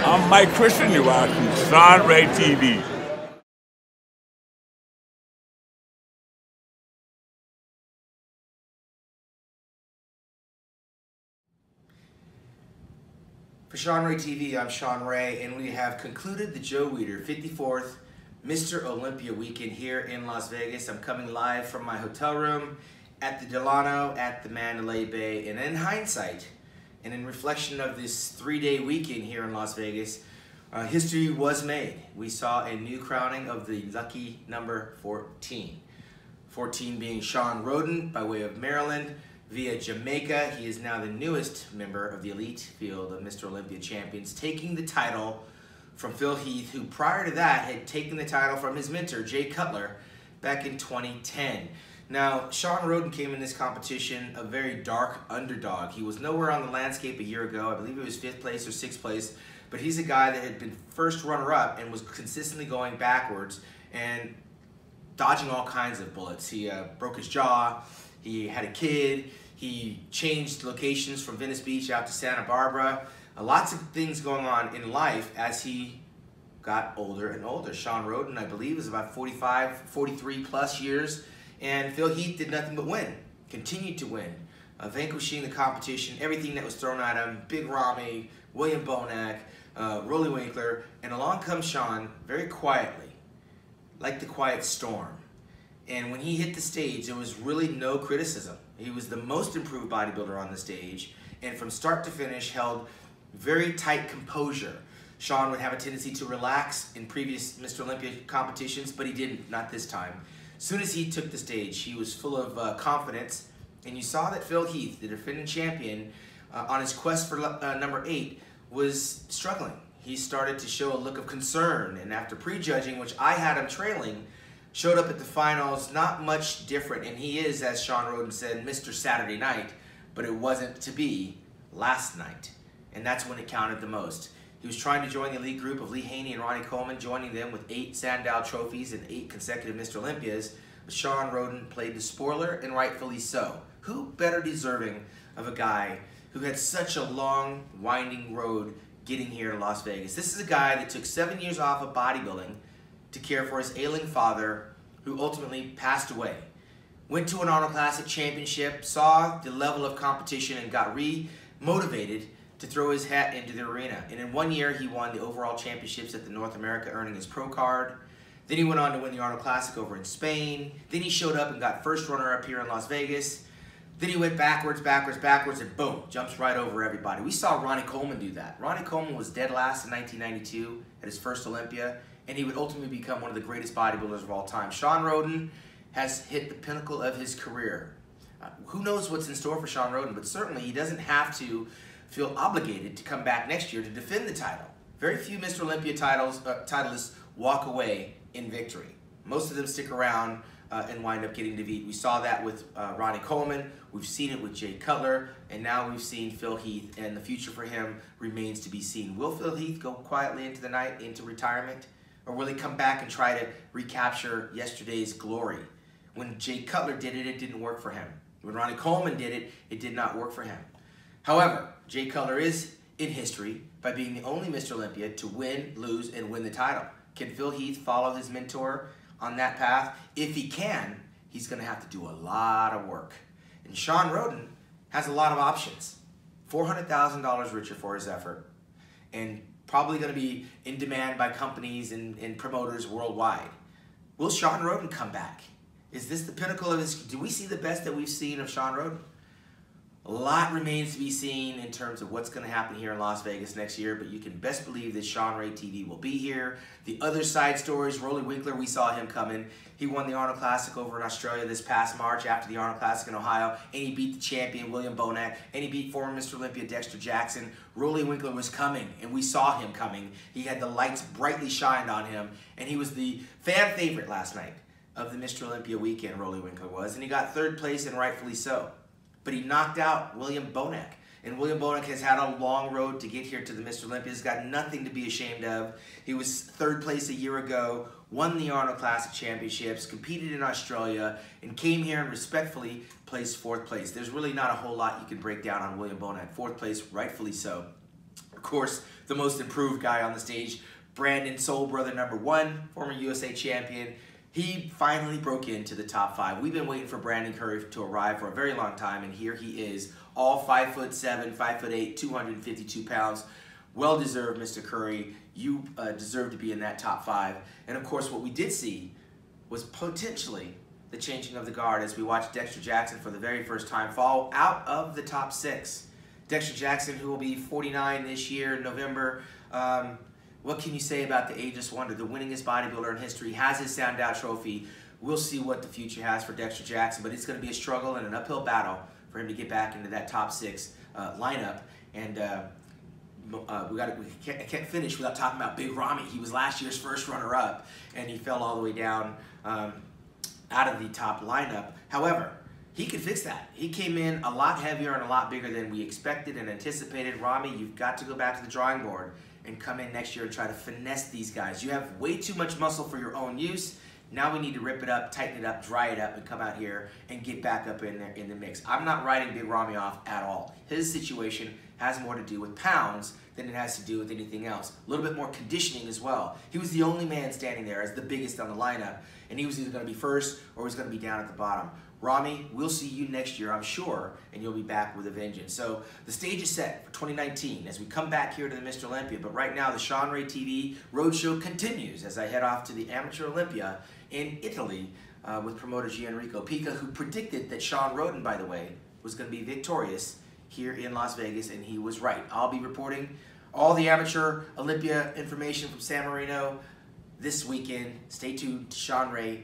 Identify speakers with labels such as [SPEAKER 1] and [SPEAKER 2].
[SPEAKER 1] I'm Mike Christian, you're watching Shaun Roden TV.
[SPEAKER 2] For Shaun Roden TV, I'm Shawn Rhoden, and we have concluded the Joe Weider 54th Mr. Olympia weekend here in Las Vegas. I'm coming live from my hotel room at the Delano at the Mandalay Bay, and in hindsight, and in reflection of this 3-day weekend here in Las Vegas, history was made. We saw a new crowning of the lucky number 14. 14 being Shaun Roden by way of Maryland via Jamaica. He is now the newest member of the elite field of Mr. Olympia champions, taking the title from Phil Heath, who prior to that had taken the title from his mentor, Jay Cutler, back in 2010. Now, Shaun Roden came in this competition a very dark underdog. He was nowhere on the landscape a year ago. I believe he was 5th place or 6th place, but he's a guy that had been first runner-up and was consistently going backwards and dodging all kinds of bullets. He broke his jaw, he had a kid, he changed locations from Venice Beach out to Santa Barbara. Lots of things going on in life as he got older and older. Shaun Roden, I believe, is about 45, 43 plus years, and Phil Heath did nothing but win, continued to win, vanquishing the competition, everything that was thrown at him, Big Ramy, William Bonac, Rolly Winkler, and along comes Shaun very quietly, like the quiet storm. And when he hit the stage, there was really no criticism. He was the most improved bodybuilder on the stage, and from start to finish held very tight composure. Shaun would have a tendency to relax in previous Mr. Olympia competitions, but he didn't, not this time. As soon as he took the stage, he was full of confidence, and you saw that Phil Heath, the defending champion, on his quest for number 8, was struggling. He started to show a look of concern, and after prejudging, which I had him trailing, showed up at the finals not much different, and he is, as Shaun Roden said, Mr. Saturday Night, but it wasn't to be last night, and that's when it counted the most. He was trying to join the elite group of Lee Haney and Ronnie Coleman, joining them with 8 Sandow trophies and 8 consecutive Mr. Olympias, but Shaun Roden played the spoiler, and rightfully so. Who better deserving of a guy who had such a long, winding road getting here to Las Vegas? This is a guy that took 7 years off of bodybuilding to care for his ailing father, who ultimately passed away. Went to an Arnold Classic Championship, saw the level of competition, and got re-motivated to throw his hat into the arena. And in 1 year, he won the overall championships at the North America, earning his pro card. Then he went on to win the Arnold Classic over in Spain. Then he showed up and got first runner-up here in Las Vegas. Then he went backwards, and boom, jumps right over everybody. We saw Ronnie Coleman do that. Ronnie Coleman was dead last in 1992 at his first Olympia, and he would ultimately become one of the greatest bodybuilders of all time. Shaun Roden has hit the pinnacle of his career. Who knows what's in store for Shaun Roden, but certainly he doesn't have to feel obligated to come back next year to defend the title. Very few Mr. Olympia titleists walk away in victory. Most of them stick around and wind up getting defeated. We saw that with Ronnie Coleman, we've seen it with Jay Cutler, and now we've seen Phil Heath, and the future for him remains to be seen. Will Phil Heath go quietly into the night, into retirement, or will he come back and try to recapture yesterday's glory? When Jay Cutler did it, it didn't work for him. When Ronnie Coleman did it, it did not work for him. However, Jay Cutler is in history by being the only Mr. Olympia to win, lose, and win the title. Can Phil Heath follow his mentor on that path? If he can, he's going to have to do a lot of work. And Shaun Roden has a lot of options. $400,000 richer for his effort, and probably going to be in demand by companies and promoters worldwide. Will Shaun Roden come back? Is this the pinnacle of his? Do we see the best that we've seen of Shaun Roden? A lot remains to be seen in terms of what's going to happen here in Las Vegas next year, but you can best believe that Shaun Roden TV will be here. The other side stories, Rolly Winkler, we saw him coming. He won the Arnold Classic over in Australia this past March after the Arnold Classic in Ohio, and he beat the champion, William Bonac, and he beat former Mr. Olympia, Dexter Jackson. Rolly Winkler was coming, and we saw him coming. He had the lights brightly shined on him, and he was the fan favorite last night of the Mr. Olympia weekend, Rolly Winkler was, and he got 3rd place, and rightfully so. But he knocked out William Bonac. And William Bonac has had a long road to get here to the Mr. Olympia. He's got nothing to be ashamed of. He was 3rd place a year ago, won the Arnold Classic Championships, competed in Australia, and came here and respectfully placed 4th place. There's really not a whole lot you can break down on William Bonac. 4th place, rightfully so. Of course, the most improved guy on the stage. Brandon Soul Brother #1, former USA champion. He finally broke into the top 5. We've been waiting for Brandon Curry to arrive for a very long time, and here he is, all 5'7", 5'8", 252 pounds. Well-deserved, Mr. Curry. You deserve to be in that top 5. And of course, what we did see was potentially the changing of the guard as we watched Dexter Jackson for the very first time fall out of the top 6. Dexter Jackson, who will be 49 this year in November. What can you say about the ageless wonder, the winningest bodybuilder in history, has his Sandow trophy? We'll see what the future has for Dexter Jackson, but it's going to be a struggle and an uphill battle for him to get back into that top 6 lineup. And I can't finish without talking about Big Ramy. He was last year's first runner-up, and he fell all the way down out of the top lineup. However, he could fix that. He came in a lot heavier and a lot bigger than we expected and anticipated. Ramy, you've got to go back to the drawing board and come in next year and try to finesse these guys. You have way too much muscle for your own use. Now we need to rip it up, tighten it up, dry it up, and come out here and get back up in there in the mix. I'm not writing Big Ramy off at all. His situation has more to do with pounds than it has to do with anything else. A little bit more conditioning as well. He was the only man standing there as the biggest on the lineup, and he was either going to be first or he was going to be down at the bottom. Ramy, we'll see you next year, I'm sure, and you'll be back with a vengeance. So the stage is set for 2019 as we come back here to the Mr. Olympia. But right now, the Shaun Ray TV Roadshow continues as I head off to the Amateur Olympia in Italy with promoter Gianrico Pica, who predicted that Shaun Roden, by the way, was going to be victorious here in Las Vegas, and he was right. I'll be reporting all the Amateur Olympia information from San Marino this weekend. Stay tuned to ShaunRay.tv.